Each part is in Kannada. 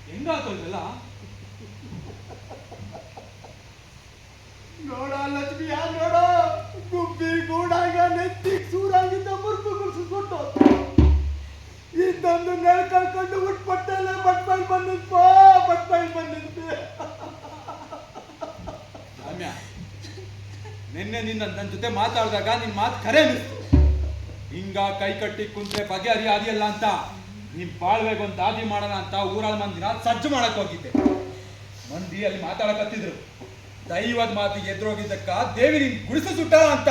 ಹೆಂಗಾತ ಇದೆಲ್ಲ ನೋಡ ಲಕ್ಷ್ಮಿ ನೋಡ ಗುಬ್ಬಿ ಗೂಡಾಗ ನೆತ್ತಿ ಸೂರಾಗಿದ್ದ ಮುರ್ಪು ಗುಡಿಸ್ಬಿಟ್ಟು ಇದೊಂದು ನೆಲ ಕಳ್ಕೊಂಡು ಉಟ್ಪಟ್ಟೆಲ್ಲ ಬಟ್ಬಾಳ್ ಬಂದಿತ್ತು ಬಟ್ಬಾಳ್ ಬಂದಿತ್ತು. ರಮ್ಯಾ, ನಿನ್ನೆ ನನ್ನ ಜೊತೆ ಮಾತಾಡಿದಾಗ ನಿನ್ ಮಾತು ಖರೆ ಅನಿಸ್ತು. ಹಿಂಗ ಕೈ ಕಟ್ಟಿ ಕುಂತ್ರೆ ಬಗೆಹರಿ ಅದಿಯಲ್ಲ ಅಂತ ನೀನ್ ಬಾಳ್ಬೇಕು ಅಂತ ಆದಿ ಮಾಡೋಣ ಅಂತ ಊರಾಳ ಮಂದಿನ ಸಜ್ಜು ಮಾಡಕ್ ಹೋಗಿದ್ದೆ. ಮಂದಿ ಅಲ್ಲಿ ಮಾತಾಡಕತ್ತಿದ್ರು. ದೈವದ ಮಾತಿಗೆ ಎದುರೋಗಿದ್ದಕ್ಕ ದೇವಿ ನಿನ್ ಗುಡಿಸ ಸುಟ್ಟ ಅಂತ.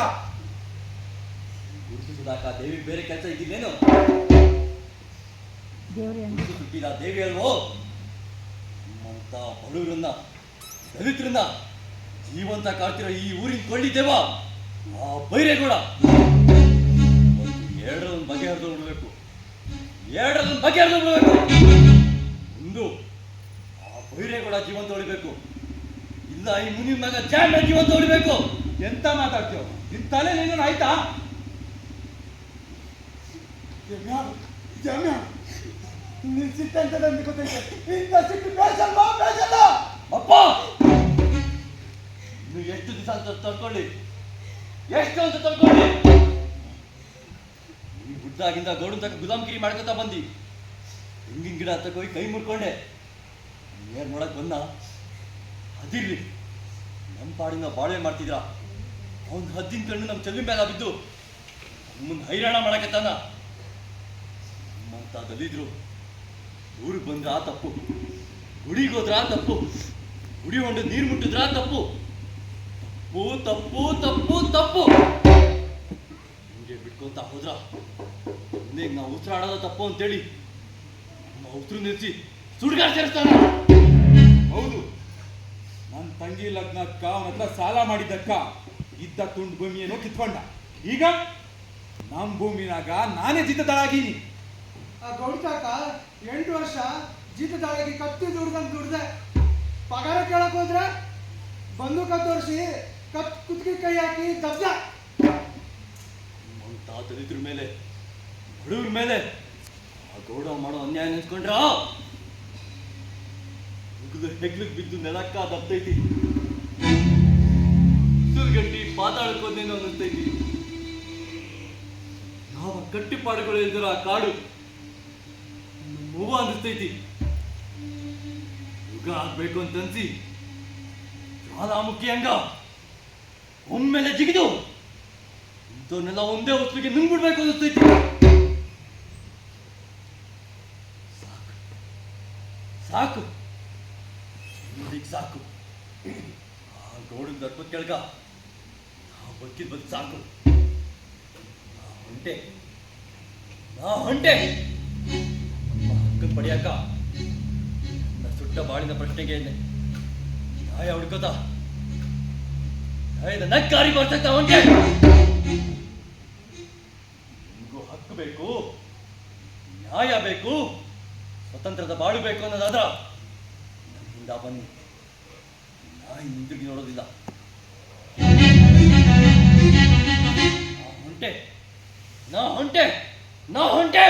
ಗುಡಿಸು ಸುಡಾಕ ದೇವಿ ಬೇರೆ ಕೆಲಸ ಇದ್ದಿಲ್ಲೇನು? ಗುಡಿಸು ಸುಟ್ಟಿಲ್ಲ ದೇವಿ ಅಲ್ವೋ? ನಿಮ್ಮಂತ ಬಡವರನ್ನ ದಲಿತರನ್ನ ಜೀವಂತ ಕಾಡ್ತಿರೋ ಈ ಊರಿನ ಕೊಳ್ಳಿದ್ದೇವ ಆ ಬೈರೇಗೌಡ ಎರಡರನ್ನು ಬಗೆಹರಿದು ಬಿಡಬೇಕು. ಎರಡರನ್ನು ಬಗೆಹರಿದು ಬಿಡಬೇಕು. ಒಂದು ಆ ಬೈರೇಗೌಡ ಜೀವಂತ ಉಳಿಬೇಕು, ಇಲ್ಲ ಈ ಮುನಿ ಮಗ ಜಾಮ ಜೀವಂತ ಉಳಿಬೇಕು. ಎಂತ ಮಾತಾಡ್ತೀವ? ನಿನ್ ತಲೆ ನೀನು ಆಯ್ತಾ? ನೀನ್ ಸಿಟ್ಟಂತ ನನಗೆ ಗೊತ್ತೈತೆ. ಇಂಥ ಸಿಟ್ಟು ಬೇಸಲ್ವಾ ಬೇಸಲ್ಲ ಅಪ್ಪ. ನೀವು ಎಷ್ಟು ದಿವಸ ಅಂತ ತಡ್ಕೊಳ್ಳಿ, ಎಷ್ಟು ಅಂತ ತಡ್ಕೊಳ್ಳಿ. ಈ ಹುದ್ದಾಗಿಂದ ಗೌಡನ್ ತಕ್ಕ ಗುಲಾಮ್ಗಿರಿ ಮಾಡ್ಕೊತಾ ಬಂದಿ. ತೆಂಗಿನ ಗಿಡ ತಗೋಗಿ ಕೈ ಮುರ್ಕೊಂಡೆ. ಏನ್ ನೋಡಕ್ ಬಂದ? ಅದಿರ್ಲಿ, ನಮ್ಮ ಪಾಡಿನ ಬಾಳ್ವೆ ಮಾಡ್ತಿದ್ರ. ಅವನ್ ಹದ್ದಿನ ಕಣ್ಣು ನಮ್ಮ ಚೆಲ್ಲಿ ಮೇಲೆ ಬಿದ್ದು ಮುಂದೆ ಹೈರಾಣ ಮಾಡಕತ್ತಾನ. ನಮ್ಮಂತ ದಲಿದ್ರು ಊರಿಗೆ ಬಂದ್ರ ತಪ್ಪು, ಗುಡಿಗೋದ್ರ ತಪ್ಪು, ಗುಡಿ ಹೊಂಡು ನೀರು ಮುಟ್ಟಿದ್ರ ತಪ್ಪು. ತಪ್ಪು ತಪ್ಪು ತಪ್ಪು ತಪ್ಪು. ಹಿಂಗೆ ಬಿಟ್ಕೊಂತ ಹೋದ್ರ ಮುಂದೆ ನಾವು ಉಸಿರಾಡೋದ ತಪ್ಪು ಅಂತೇಳಿ ನಮ್ಮ ಉಸಿರು ನಿಲ್ಲಿಸಿ ಸುಡ್ಗಾಡ್ ಸೇರಿಸ್ತಾನ. ಹೌದು, ನನ್ನ ತಂಗಿ ಲಗ್ನಕ್ಕ ಅವನತ್ರ ಸಾಲ ಮಾಡಿದ್ದಕ್ಕ ಇದ್ದ ತುಂಡು ಭೂಮಿಯನ್ನು ಕಿತ್ಕೊಂಡ. ಈಗ ನಮ್ಮ ಭೂಮಿನಾಗ ನಾನೇ ಜಿತದಾಳಾಗೀನಿ. ಆ ಗೌಡ್ಕಾಕ 8 ವರ್ಷ ಜೀತದಾಳಾಗಿ ಕತ್ತಿ ದುಡ್ದೆ ಪಗಾರ ಕೇಳಕ್ ಹೋದ್ರೆ ಬಂದೂಕ ತೋರಿಸಿ ಕುತ್ತಿಗೆ ಕೈ ಹಾಕಿ ದಬ್ದ. ಅಂತ ದಲಿತರ ಮೇಲೆ ಬಡವ್ರ ಮೇಲೆ ಆ ಗೌಡ ಮಾಡೋ ಅನ್ಯಾಯ ನೆನ್ಸ್ಕೊಂಡ್ರ ಹೆಗ್ಲಿಗೆ ಬಿದ್ದು ನೆಲಕ್ಕ ದಬ್ತೈತಿ. ಸುರ್ಗಟ್ಟಿ ಪಾತಾಳಕ್ಕೋದೇನೋ ಅನ್ನಿಸ್ತೈತಿ. ಯಾವ ಕಟ್ಟಿಪಾಡುಗಳು ಇಲ್ದಿರೋ ಆ ಕಾಡು ಹೂವು ಅನ್ನಿಸ್ತೈತಿ. ಯುಗ ಆಗ್ಬೇಕು ಅಂತನ್ಸಿ ಜ್ವಾಲಾಮುಖಿ ಹಂಗ ಒಮ್ಮೆಲೆ ಜಿಗಿದು ಇಂಥವನ್ನೆಲ್ಲ ಒಂದೇ ಹೊತ್ತಿಗೆ ನುಂಗ್ಬಿಡ್ಬೇಕು ಅನ್ನಿಸ್ತೈತಿ. ಸಾಕು ಸಾಕು ಸಾಕು. ಆ ಗೌಡನ ದರ್ಪದ ಕೆಳಗ ನಾವು ಬದುಕಿದ್ ಬದುಕು ಸಾಕು. ನಾ ಹೊಂಟೆ ಹಕ್ಕನ್ನು ಪಡೆಯಾಕ. ಸುಟ್ಟ ಬಾಳಿನ ಪ್ರಶ್ನೆಗೆ ನ್ಯಾಯ ಹುಡ್ಕೋತ ನ್ಯಾಯದ ನಕ್ಕಾರಿ ಬರ್ಸಕ್ತ ಹೊಂಟೆ. ನಿಮಗೂ ಹಕ್ಕು ಬೇಕು, ನ್ಯಾಯ ಬೇಕು, ಸ್ವತಂತ್ರದ ಬಾಳು ಬೇಕು ಅನ್ನೋದಾದ್ರ ನನ್ನಿಂದ ಬನ್ನಿ. ನಾ ಹಿಂದಿರುಗಿ ನೋಡೋದಿಲ್ಲ. ನಾ ಹೊಂಟೆ.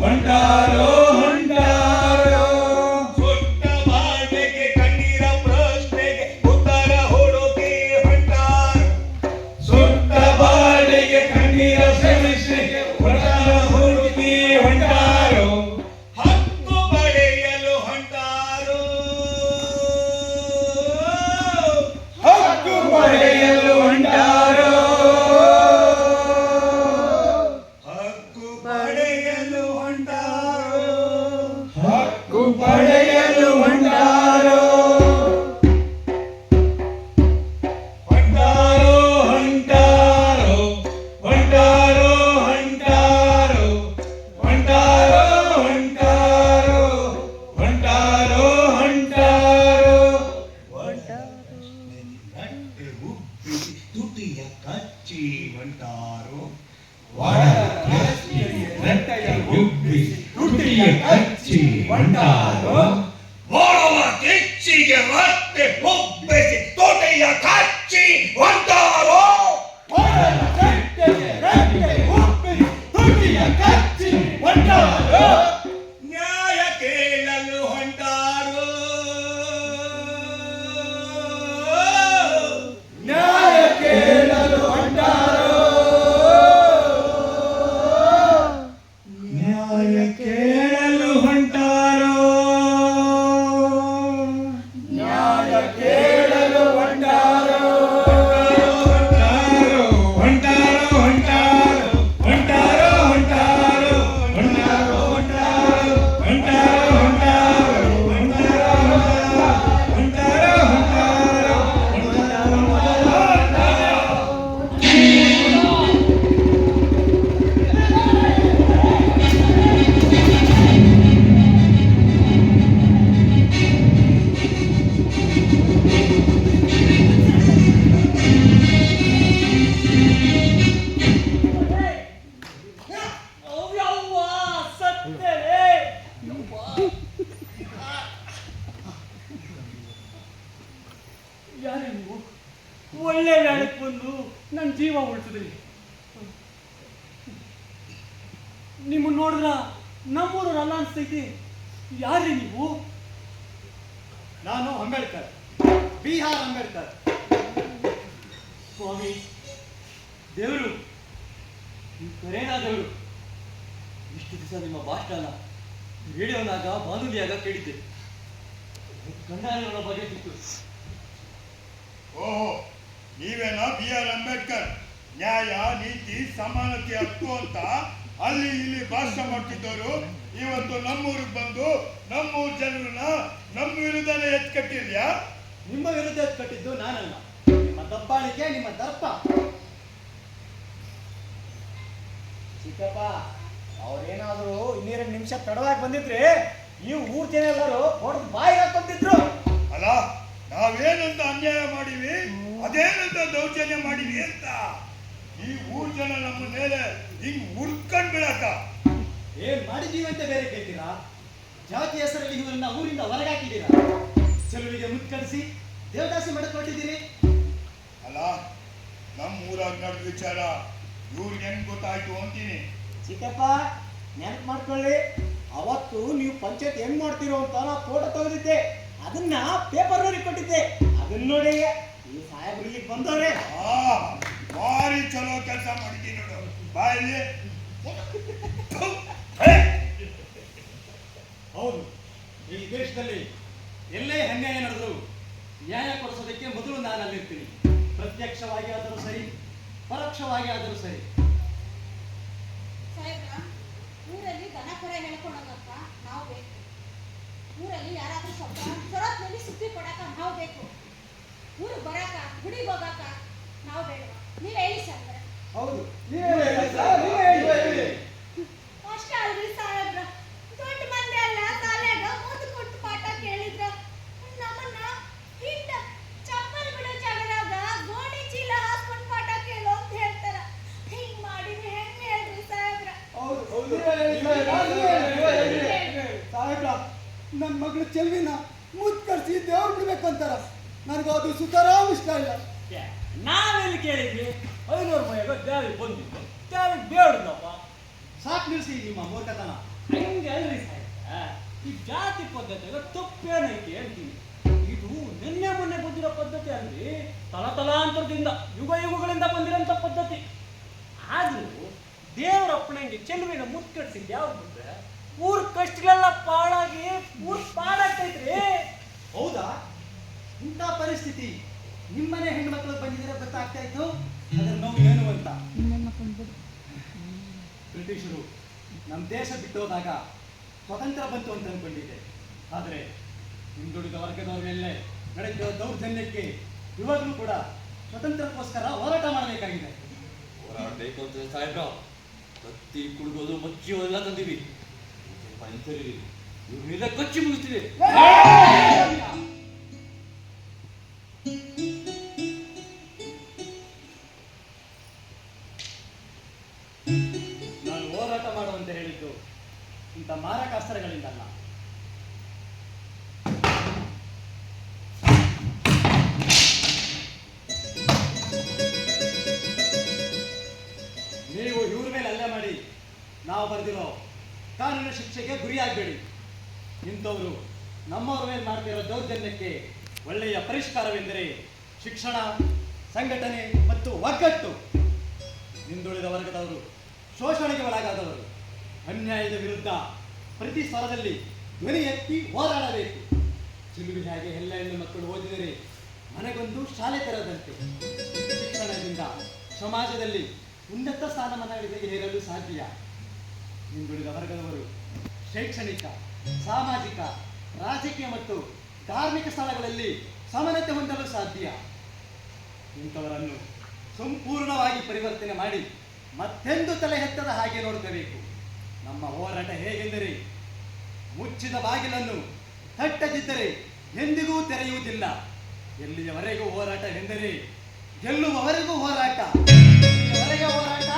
ಹೊಂಟಾರೋ ಹೊಂಟಾರೋ ಸುಟ್ಟ ಬಾಳ್ವೆಗೆ ಕಣ್ಣೀರ ಪ್ರಶ್ನೆಗೆ ಉತ್ತರ ಹುಡುಕಿ ಹೊಂಟಾರೋ ಸುಟ್ಟ ಬಾಳಿಗೆ ಕಣ್ಣೀರ ಸಮಸ್ಯೆಗೆ ಹೊಂಟಾರ ಹುಡುಕಿ ಹೊಂಟಾರೋ ಹಕ್ಕು ಪಡೆಯಲು ಹೊಂಟಾರೋ ಹಕ್ಕು ಪಡೆಯಲು ಹೊಂಟಾರೋ ಹಕ್ಕು ಪಡೆಯಲು ಹೊಂಟಾರೋ ಹಕ್ಕು ಪಡೆಯಲು ಹೊಂಟಾರೋ ಹೊಂಟಾರೋ ಹೊಂಟಾರೋ ಹೊಂಟಾರೋ ಹೊಂಟಾರೋ ಹೊಂಟಾರೋ ಹೊಂಟಾರೋ ಹೊಂಟಾರೋ ನಟ್ಟೆ ಉಬ್ಬಿಸಿ ತುಟಿಯ ಕಚ್ಚಿ ಹೊಂಟಾರೋ ರಟ್ಟೆಯ ಉಬ್ಬಿಸಿ ತುಟಿಯ ಕಚ್ಚಿ ಹೊಂಟಾರೋ ಓಡುವ ಕಿಚ್ಚಿಗೆ ಮತ್ತೆ ಉಬ್ಬಿಸಿ ತುಟಿಯ ಕಚ್ಚಿ ಹೊಂಟಾರೋ ತುಟಿಯ ಕಚ್ಚಿ ಹೊಂಟಾರೋ ನ್ಯಾಯ ಕೇಳಲು ಹೊಂಟಾರೋ ನ್ಯಾಯ ಕೇಳಲು ಹೊಂಟಾರೋ ನ್ಯಾಯ ಕೇಳಲು ಹೊಂಟಾರೋ ನ್ಯಾಯ ಕೇಳಲು ಹೊಂಟಾರೋ ಹೊಂಟಾರೋ ಹೊಂಟಾರೋ ಹೊಂಟಾರೋ ಹೊಂಟಾರೋ ಹೊಂಟಾರೋ ಹೊಂಟಾರೋ ಹೊಂಟಾರೋ ಹೊಂಟಾರೋ ಹೊಂಟಾರೋ ಯಾರೇ ನೀವು ಒಳ್ಳೆ ವೇಳಕ್ಕೆ ಬಂದು ನನ್ನ ಜೀವ ಉಳಿಸಿದ್ರಿ. ನಿಮ್ಮನ್ನು ನೋಡಿದ್ರ ನಮ್ಮೂರವ್ರು ಅಲ್ಲ ಅನ್ಸ್ತೈತಿ. ಯಾರೇ ನೀವು? ನಾನು ಅಂಬೇಡ್ಕರ್, ಬಿಹಾರ್ ಅಂಬೇಡ್ಕರ್. ಸ್ವಾಮಿ, ದೇವರು, ನೀವು ಕರೇನಾ ದೇವರು? ಇಷ್ಟು ದಿವಸ ನಿಮ್ಮ ಭಾಷಣ ರೇಡಿಯೋನಾಗ ಬಾನುಲಿಯಾಗ ಕೇಳಿದ್ದೆ. ಗಂಡಾರಗಳ ಬಗ್ಗೆ ಸಿಕ್ತು. ಓಹೋ, ನೀವೇನಾ B.R. ಅಂಬೇಡ್ಕರ್ ನ್ಯಾಯ ನೀತಿ ಸಮಾನತೆ ಹಕ್ಕು ಅಂತ ಅಲ್ಲಿ ಇಲ್ಲಿ ಭಾಷಣ ಮಾಡ್ತಿದ್ದವರು ಇವತ್ತು ನಮ್ಮೂರಿಗೆ ಬಂದು ನಮ್ಮೂರ್ ಜನರನ್ನ ನಮ್ಮ ವಿರುದ್ಧನೇ ಎತ್ಕಟ್ಟಿದ್ಯಾ? ನಿಮ್ಮ ವಿರುದ್ಧ ಕಟ್ಟಿದ್ದು ನಾನಲ್ಲ, ನಿಮ್ಮ ದಬ್ಬಾಳಿಕೆ, ನಿಮ್ಮ ದರ್ಪ. ಚಿಕ್ಕಪ್ಪ, ಅವ್ರೇನಾದ್ರು ಇನ್ನೆರಡು ನಿಮಿಷ ತಡವಾಗಿ ಬಂದಿದ್ರೆ ಈ ಊರ್ ಜನ ಎಲ್ಲರೂ ಹೊಡೆದು ಬಾಯಿಗೆ ಹಾಕೊಂತಿದ್ರು. ಅಲ್ಲ, ನಾವೇನಂತ ಅನ್ಯಾಯ ಮಾಡಿವಿ, ಅದೇನಂತ ದೌರ್ಜನ್ಯ ಮಾಡಿವಿ ಅಂತ ಈ ಊರ್ ಜನ ನಮ್ಮ ಮೇಲೆ ಹಿಂಗ್ ಉರ್ಕೊಂಡ್ ಬಿಡಕ ಏನ್ ಮಾಡಿದೀವಿ ಅಂತ ಬೇರೆ ಕೇಳ್ತೀರಾ? ಜಾತಿ ಹೆಸರಲ್ಲಿ ಇವರನ್ನ ಊರಿಂದ ಹೊರಗಾಕಿದ್ದೀರಾ, ಚೆಲುವಿಗೆ ಮುತ್ಕಡಿಸಿ ದೇವದಾಸಿ ಮಠಕ್ಕೆ ಕೊಟ್ಟಿದ್ದೀರಿ. ಅಲ್ಲ, ನಮ್ಮ ಊರಾಗ ನಡೆದ ವಿಚಾರ ಇವ್ರಿಗೆ ಹೆಂಗ್ ಗೊತ್ತಾಯ್ತು ಅಂತೀನಿ. ಚಿಕ್ಕಪ್ಪ, ನೆನಪು ಮಾಡ್ಕೊಳ್ಳಿ, ಅವತ್ತು ನೀವು ಪಂಚಾಯತ್ ಹೆಂಗ್ ಮಾಡ್ತೀರೋ ಅಂತ ನಾ ಫೋಟೋ ತೆಗೆದಿದ್ದೆ, ಅದನ್ನ ಪೇಪರ್ನವ್ರಿಗೆ ಕೊಟ್ಟಿದ್ದೆ. ಅದನ್ನ ನೋಡಿ ಈ ಸಾಹೇಬ್ರು ಇಲ್ಲಿಗೆ ಬಂದವ್ರೆ. ಭಾರಿ ಚಲೋ ಕೆಲಸ ಮಾಡಿದ್ದೀನಿ ನೋಡು. ಬಾಯಲ್ಲಿ ಹೌದು, ಈ ದೇಶದಲ್ಲಿ ಎಲ್ಲೇ ಅನ್ಯಾಯ ನಡೆದ್ರು ನ್ಯಾಯ ಕೊಡಿಸೋದಕ್ಕೆ ಮೊದಲು ನಾನು ಅಲ್ಲಿರ್ತೀನಿ. ಪ್ರತ್ಯಕ್ಷವಾಗಿ ಆದರೂ ಸರಿ, ಪರೋಕ್ಷವಾಗಿ ಆದರೂ ಸರಿ. ಸಾಹೇಬ್ರ, ಊರಲ್ಲಿ ದನ ಕೊರೆ ಹೇಳ್ಕೊಳೋದಕ್ಕ ನಾವು ಬೇಕು. ಊರಲ್ಲಿ ಯಾರಾದ್ರೂ ಸ್ವಲ್ಪ ಸೊರತ್ನಲ್ಲಿ ಸುದ್ದಿ ಕೊಡಾಕ ನಾವು ಬೇಕು. ಊರಿಗೆ ಬರಾಕ, ಗುಡಿಗೆ ಹೋಗಾಕ ನಾವು ಬೇಡವಾ? ನೀವ್ ಹೇಳಿ ಸಾಹೇಬ್ರ. ಹೌದು, ಅಷ್ಟೇ ಅಲ್ರಿ ಸಾಹೇಬ್ರ, ದೊಡ್ಡ ಮಂದಿ ಅಲ್ಲ ಶಾಲ್ಯಾಗ ಓದು ಕೊಟ್ಟು ಪಾಠ ಕೇಳಿದ್ರ ನಮ್ಮನ್ನ ಹಿಂದ ಚಪ್ಪಲ್ ಬಿಡೋ ಜಾಗದಾಗ ಗೋಣಿ ಚೀಲ ಹಾಸ್ಕೊಂಡ್ ಪಾಠ ಕೇಳೋ ಅಂತ ಹೇಳ್ತಾರ. ಹಿಂಗ್ ಮಾಡಿದ್ರೆ ಹೆಂಗ್ ಹೇಳ್ರಿ ಸಾಹೇಬ್ರ? ಸಾಹೇಬ್ರ, ನನ್ನ ಮಗಳು ಚೆಲ್ವಿನ ಮುತ್ಕರ್ಸಿ ದೇವ್ರು ಬಿಡ್ಬೇಕಂತಾರ. ನನಗೂ ಅದು ಸುತರಾಮ್ ಇಷ್ಟ ಇಲ್ಲ. ನಾವೆಲ್ಲಿ ಕೇಳಿದ್ವಿ? 500 ಮೈಗ ದ್ಯಾವಿ ಬಂದಿದ್ದು, ದ್ಯಾವಿ ಬೇಡದಪ್ಪ. ಸಾಕು ನಿಲ್ಸಿ ನಿಮ್ಮ ಮೂರ್ಖತನ. ಜಾತಿ ಪದ್ಧತಿಗೆ ತಪ್ಪೇನೈತಿ ಅಂತೀನಿ. ಇದು ನಿನ್ನೆ ಮೊನ್ನೆ ಬಂದಿರೋ ಪದ್ಧತಿ ಅಂದ್ರೆ ತಲತಲಾಂತರದಿಂದ ಯುಗ ಯುಗಗಳಿಂದ ಬಂದಿರೋಂಥ ಪದ್ಧತಿ. ಆದ್ರೂ ದೇವರ ಅಪ್ಪಣೆಗೆ ಚೆಲುವಿನ ಮುತ್ಕಟ್ಟಿಸಿದ್ ಯಾವ್ದು ಬಂದ್ರೆ ಊರ್ ಕಷ್ಟಗಳೆಲ್ಲ ಪಾಡಾಗಿ ಊರ್ ಪಾಡಾಗ್ತೈತ್ರಿ. ಹೌದಾ? ಇಂಥ ಪರಿಸ್ಥಿತಿ ನಿಮ್ಮನೆ ಹೆಣ್ಮಕ್ಳು ಬಂದಿದ್ರೆ ಗೊತ್ತಾಗ್ತಾ ಇತ್ತು ಅದರ ನೋವು ಏನು ಅಂತ. ಬ್ರಿಟಿಷರು ನಮ್ಮ ದೇಶ ಬಿಟ್ಟು ಹೋದಾಗ ಸ್ವತಂತ್ರ ಬಂತು ಅಂತ ಅನ್ಕೊಂಡಿದ್ದೆ. ಆದರೆ ಹಿಂದುಳಿದ ವರ್ಗದವ್ರ ಮೇಲೆ ನಡೆಯುವ ದೌರ್ಜನ್ಯಕ್ಕೆ ಇವಾಗಲೂ ಕೂಡ ಸ್ವತಂತ್ರಕ್ಕೋಸ್ಕರ ಹೋರಾಟ ಮಾಡಬೇಕಾಗಿದೆ. ಹೋರಾಡಬೇಕು ಅಂತ ಸಾಹೇಬ್ರ ಕತ್ತಿ ಕುಡ್ಗೋದು ಮಚ್ಚಿಯೋದೆಲ್ಲ ತಂದಿವಿ. ಇವ್ರನ್ನೆಲ್ಲ ಕಚ್ಚಿ ಮುಗಿಸ್ತೀವಿ. ನಾನು ಹೋರಾಟ ಮಾಡುವಂತ ಹೇಳಿದ್ದು ಇಂಥ ಮಾರಕಾಸ್ತ್ರಗಳಿಂದಲ್ಲ. ನೀವು ಇವ್ರ ಮೇಲೆ ಹಲ್ಲೆ ಮಾಡಿ ನಾವು ಬರೆದಿರೋ ಕಾನೂನು ಶಿಕ್ಷೆಗೆ ಗುರಿಯಾಗಬೇಡಿ. ಇಂಥವರು ನಮ್ಮವ್ರ ಮೇಲೆ ಮಾಡ್ತಿರೋ ದೌರ್ಜನ್ಯಕ್ಕೆ ಒಳ್ಳೆಯ ಪರಿಷ್ಕಾರವೆಂದರೆ ಶಿಕ್ಷಣ, ಸಂಘಟನೆ ಮತ್ತು ಒಗ್ಗಟ್ಟು. ಹಿಂದುಳಿದ ವರ್ಗದವರು, ಶೋಷಣೆಗೆ ಒಳಗಾದವರು ಅನ್ಯಾಯದ ವಿರುದ್ಧ ಪ್ರತಿ ಸ್ವರದಲ್ಲಿ ಧ್ವನಿ ಎತ್ತಿ ಹೋರಾಡಬೇಕು. ಚಿಲುವಿ ಹಾಗೆ ಎಲ್ಲ ಹೆಣ್ಣು ಮಕ್ಕಳು ಓದಿದರೆ ಮನೆಗೊಂದು ಶಾಲೆ ತೆರೆದಂತೆ. ಶಿಕ್ಷಣದಿಂದ ಸಮಾಜದಲ್ಲಿ ಉನ್ನತ ಸ್ಥಾನಮಾನಗಳಿಗೆ ಏರಲು ಸಾಧ್ಯ. ಹಿಂದುಳಿದ ವರ್ಗದವರು ಶೈಕ್ಷಣಿಕ, ಸಾಮಾಜಿಕ, ರಾಜಕೀಯ ಮತ್ತು ಧಾರ್ಮಿಕ ಸ್ಥಳಗಳಲ್ಲಿ ಸಮಾನತೆ ಹೊಂದಲು ಸಾಧ್ಯ. ಇಂಥವರನ್ನು ಸಂಪೂರ್ಣವಾಗಿ ಪರಿವರ್ತನೆ ಮಾಡಿ ಮತ್ತೆಂದು ತಲೆ ಎತ್ತದ ಹಾಗೆ ನೋಡ್ಕೋಬೇಕು. ನಮ್ಮ ಹೋರಾಟ ಹೇಗೆಂದರೆ ಮುಚ್ಚಿದ ಬಾಗಿಲನ್ನು ತಟ್ಟದಿದ್ದರೆ ಎಂದಿಗೂ ತೆರೆಯುವುದಿಲ್ಲ. ಎಲ್ಲಿಯವರೆಗೂ ಹೋರಾಟವೆಂದರೆ ಗೆಲ್ಲುವವರೆಗೂ ಹೋರಾಟ. ಎಲ್ಲಿಯವರೆಗೆ ಹೋರಾಟ